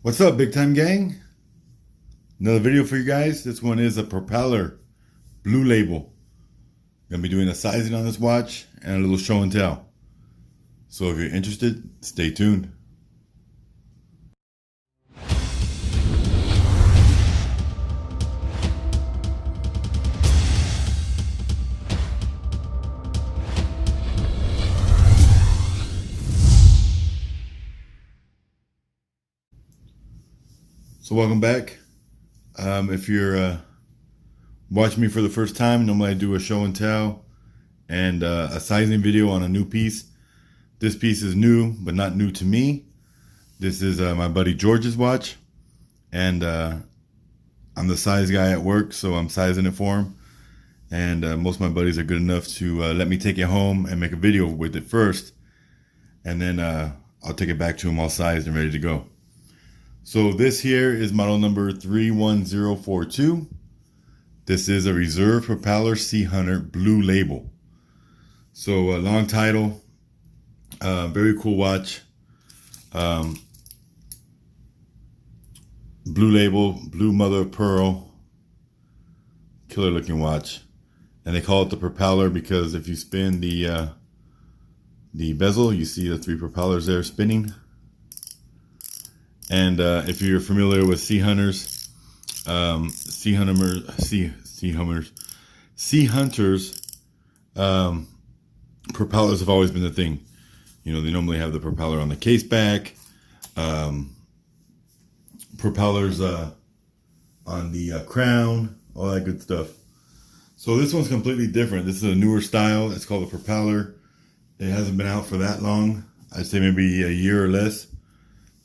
What's up, big time gang? Another video for you guys. This one is a Propeller blue label. Gonna be doing a sizing on this watch and a little show and tell. So if you're interested, stay tuned. So welcome back. If you're watching me for the first time, normally I do a show and tell and a sizing video on a new piece. This piece is new, but not new to me. This is my buddy George's watch, and I'm the size guy at work, so I'm sizing it for him. And most of my buddies are good enough to let me take it home and make a video with it first, and then I'll take it back to him all sized and ready to go. So this here is model number 31042. This is a Reserve Propeller Sea Hunter blue label. So a long title, very cool watch. Blue label, blue mother of pearl, killer looking watch. And they call it the Propeller because if you spin the bezel, you see the three propellers there spinning. And if you're familiar with sea hunters, sea hunters, propellers have always been the thing. You know, they normally have the propeller on the case back, propellers on the crown, all that good stuff. So this one's completely different. This is a newer style. It's called a Propeller. It hasn't been out for that long. I'd say maybe a year or less.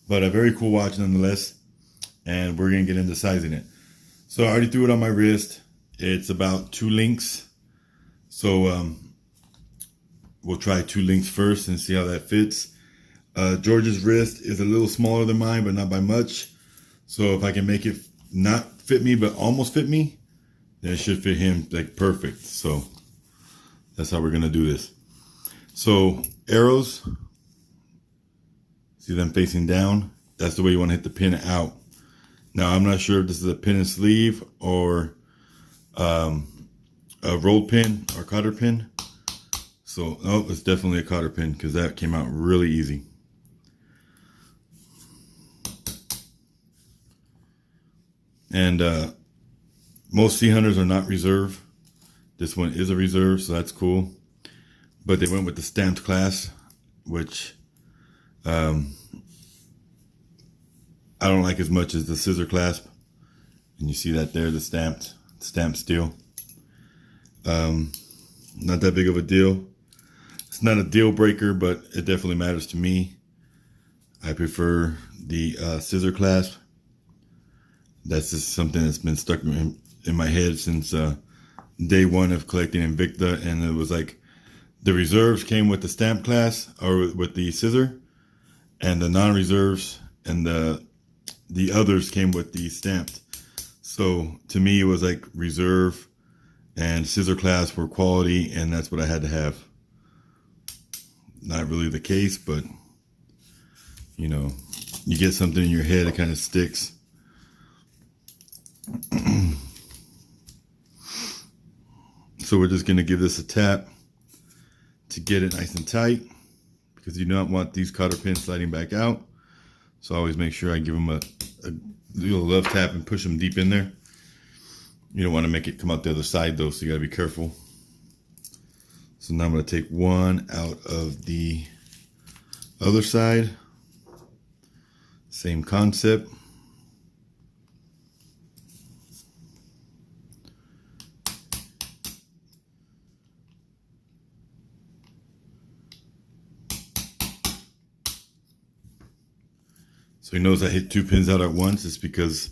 But a very cool watch nonetheless, and we're gonna get into sizing it. So I already threw it on my wrist. It's about 2 links. So we'll try 2 links first and see how that fits. George's wrist is a little smaller than mine, but not by much. So if I can make it not fit me, but almost fit me, then it should fit him like perfect. So that's how we're gonna do this. So arrows, see them facing down? That's the way you want to hit the pin out. Now, I'm not sure if this is a pin and sleeve or a rolled pin or cotter pin. So, oh, it's definitely a cotter pin because that came out really easy. And most sea hunters are not reserve. This one is a reserve, so that's cool. But they went with the stamped class, which I don't like as much as the scissor clasp, and you see that there, the stamped steel. Not that big of a deal. It's not a deal breaker, but it definitely matters to me. I prefer the scissor clasp. That's just something that's been stuck in my head since day one of collecting Invicta, and it was like the reserves came with the stamp class or with the scissor, and the non-reserves and the others came with the stamped. So to me, it was like reserve and scissor clasp were quality, and that's what I had to have. Not really the case, but you know, you get something in your head, it kind of sticks. So we're just gonna give this a tap to get it nice and tight, because you do not want these cotter pins sliding back out. So I always make sure I give them a little love tap and push them deep in there. You don't want to make it come out the other side though, so you gotta be careful. So now I'm gonna take one out of the other side. Same concept. So he knows I hit 2 pins out at once. It's because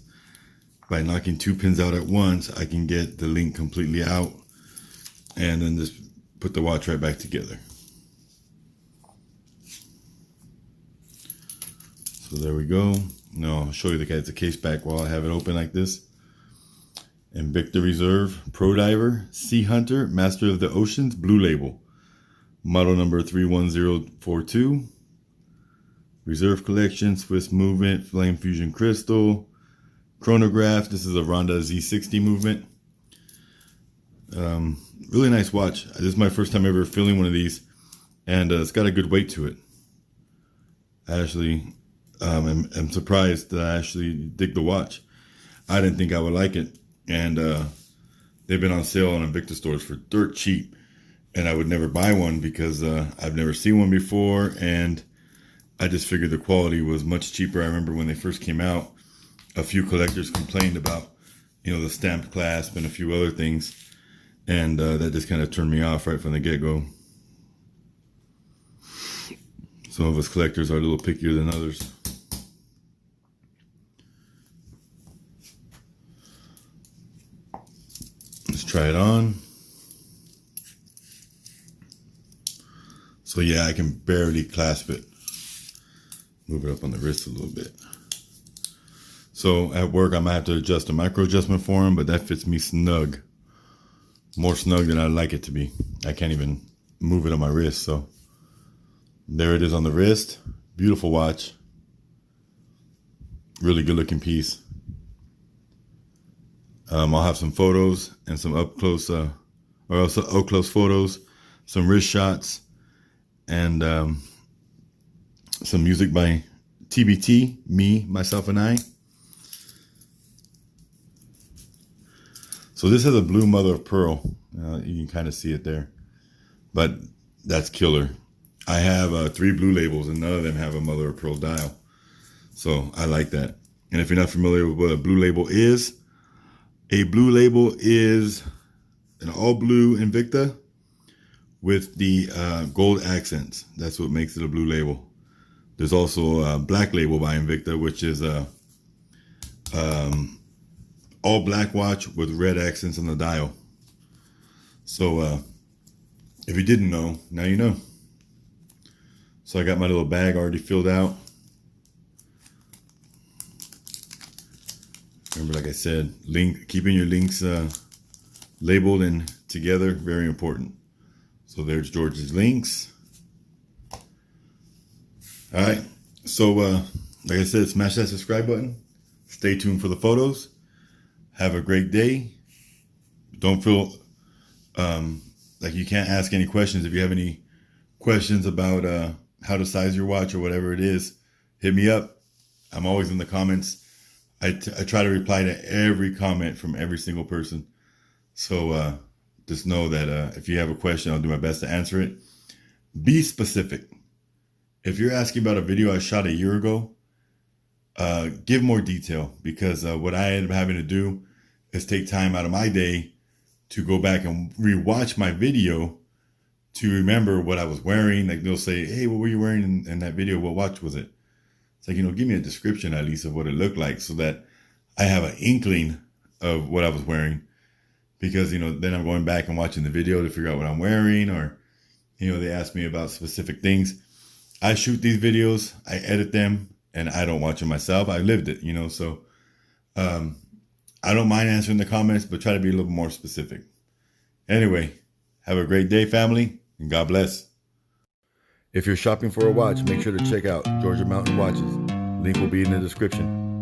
by knocking 2 pins out at once, I can get the link completely out and then just put the watch right back together. So there we go. Now I'll show you the case back while I have it open like this. Invicta Reserve Pro Diver Sea Hunter Master of the Oceans blue label. Model number 31042. Reserve Collection, Swiss Movement, Flame Fusion Crystal, Chronograph. This is a RONDA Z60 movement. Really nice watch. This is my first time ever feeling one of these, and it's got a good weight to it. I actually am surprised that I actually dig the watch. I didn't think I would like it, and they've been on sale on Invicta stores for dirt cheap, and I would never buy one because I've never seen one before, and I just figured the quality was much cheaper. I remember when they first came out, a few collectors complained about, you know, the stamped clasp and a few other things, and that just kind of turned me off right from the get-go. Some of us collectors are a little pickier than others. Let's try it on. So yeah, I can barely clasp it. Move it up on the wrist a little bit. So at work, I might have to adjust a micro adjustment for him, but that fits me snug. More snug than I'd like it to be. I can't even move it on my wrist. So there it is on the wrist. Beautiful watch. Really good looking piece. I'll have some photos and some up close photos, some wrist shots, and some music by TBT, me, myself, and I. So this has a blue mother of pearl. You can kind of see it there, but that's killer. I have 3 blue labels, and none of them have a mother of pearl dial. So I like that. And if you're not familiar with what a blue label is an all blue Invicta with the gold accents. That's what makes it a blue label. There's also a black label by Invicta, which is a all black watch with red accents on the dial. So if you didn't know, now you know. So I got my little bag already filled out. Remember, like I said, keeping your links labeled and together, very important. So there's George's links. All right. So like I said, smash that subscribe button. Stay tuned for the photos. Have a great day. Don't feel like you can't ask any questions. If you have any questions about how to size your watch or whatever it is, hit me up. I'm always in the comments. I try to reply to every comment from every single person. So just know that if you have a question, I'll do my best to answer it. Be specific. If you're asking about a video I shot a year ago, give more detail, because what I end up having to do is take time out of my day to go back and rewatch my video to remember what I was wearing. Like, they'll say, hey, what were you wearing in that video? What watch was it? It's like, give me a description at least of what it looked like, so that I have an inkling of what I was wearing. Because, then I'm going back and watching the video to figure out what I'm wearing, or, they ask me about specific things. I shoot these videos, I edit them, and I don't watch them myself. I lived it, so I don't mind answering the comments, but try to be a little more specific. Anyway, have a great day, family, and God bless. If you're shopping for a watch, make sure to check out Georgia Mountain Watches. Link will be in the description.